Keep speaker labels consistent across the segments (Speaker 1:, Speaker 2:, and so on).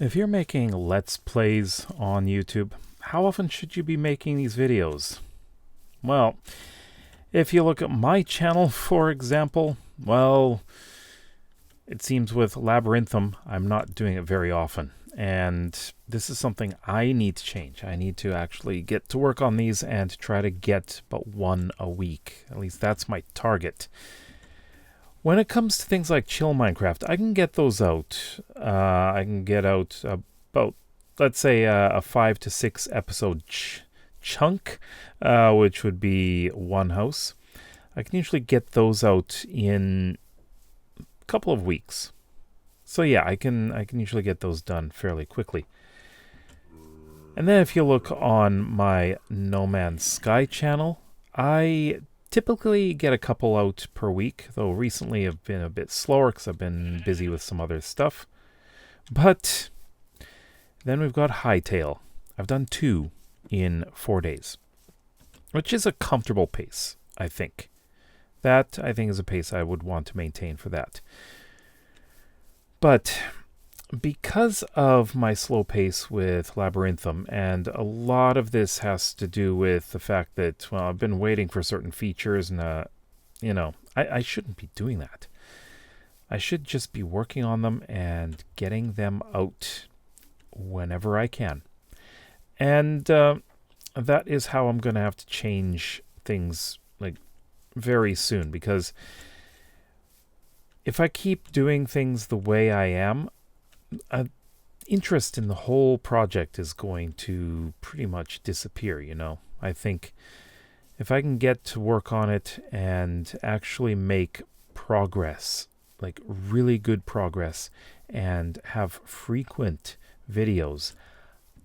Speaker 1: If you're making Let's Plays on YouTube, how often should you be making these videos? Well, if you look at my channel, for example, well, it seems with Labyrinthum, I'm not doing it very often. And this is something I need to change. I need to actually get to work on these and try to get about one a week. At least that's my target. When it comes to things like Chill Minecraft, I can get those out. I can get out about, let's say, a 5 to 6 episode chunk, which would be one house. I can usually get those out in a couple of weeks. So yeah, I can usually get those done fairly quickly. And then if you look on my No Man's Sky channel, I typically get a couple out per week, though recently I've been a bit slower because I've been busy with some other stuff. But then we've got Hytale. I've done 2 in 4 days, which is a comfortable pace, I think. That, I think, is a pace I would want to maintain for that. But because of my slow pace with Labyrinthum, and a lot of this has to do with the fact that, well, I've been waiting for certain features, and, I shouldn't be doing that. I should just be working on them and getting them out whenever I can. And that is how I'm going to have to change things, like, very soon, because if I keep doing things the way I am, interest in the whole project is going to pretty much disappear, I think if I can get to work on it and actually make progress, like really good progress, and have frequent videos,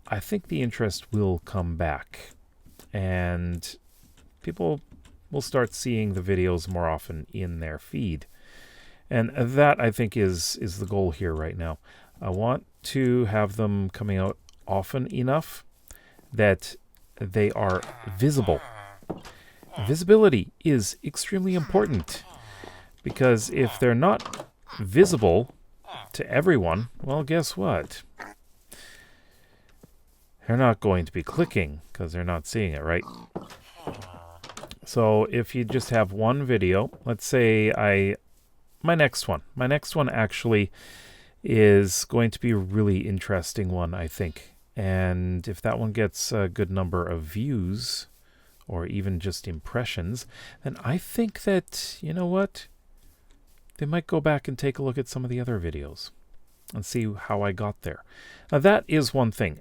Speaker 1: I think the interest will come back and people will start seeing the videos more often in their feed. And that, I think, is the goal here right now. I want to have them coming out often enough that they are visible. Visibility is extremely important, because if they're not visible to everyone, well, guess what? They're not going to be clicking because they're not seeing it, right? So if you just have one video, let's say my next one actually is going to be a really interesting one, I think. And if that one gets a good number of views, or even just impressions, then I think that, you know what? They might go back and take a look at some of the other videos and see how I got there. Now, that is one thing.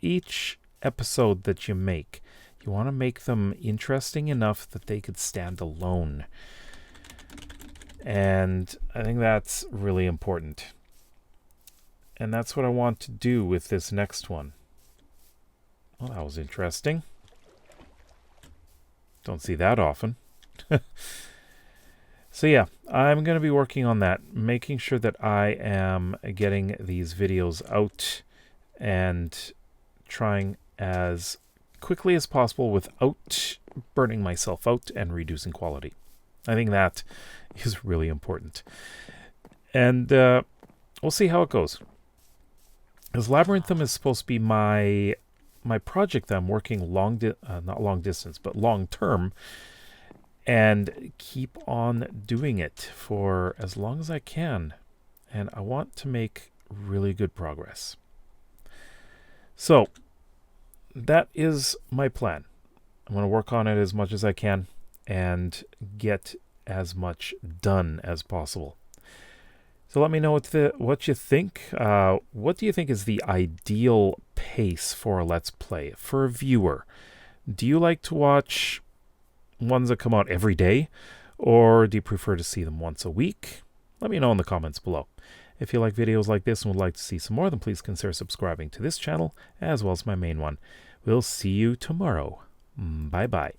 Speaker 1: Each episode that you make, you want to make them interesting enough that they could stand alone. And I think that's really important. And that's what I want to do with this next one. Well, that was interesting. Don't see that often. So yeah, I'm going to be working on that, making sure that I am getting these videos out and trying as quickly as possible without burning myself out and reducing quality. I think that is really important. And we'll see how it goes. Because Labyrinthum is supposed to be my project that I'm working not long distance, but long term, and keep on doing it for as long as I can. And I want to make really good progress. So that is my plan. I'm going to work on it as much as I can and get as much done as possible. So let me know what you think. What do you think is the ideal pace for a Let's Play for a viewer? Do you like to watch ones that come out every day, or do you prefer to see them once a week? Let me know in the comments below. If you like videos like this and would like to see some more, then please consider subscribing to this channel as well as my main one. We'll see you tomorrow. Bye-bye.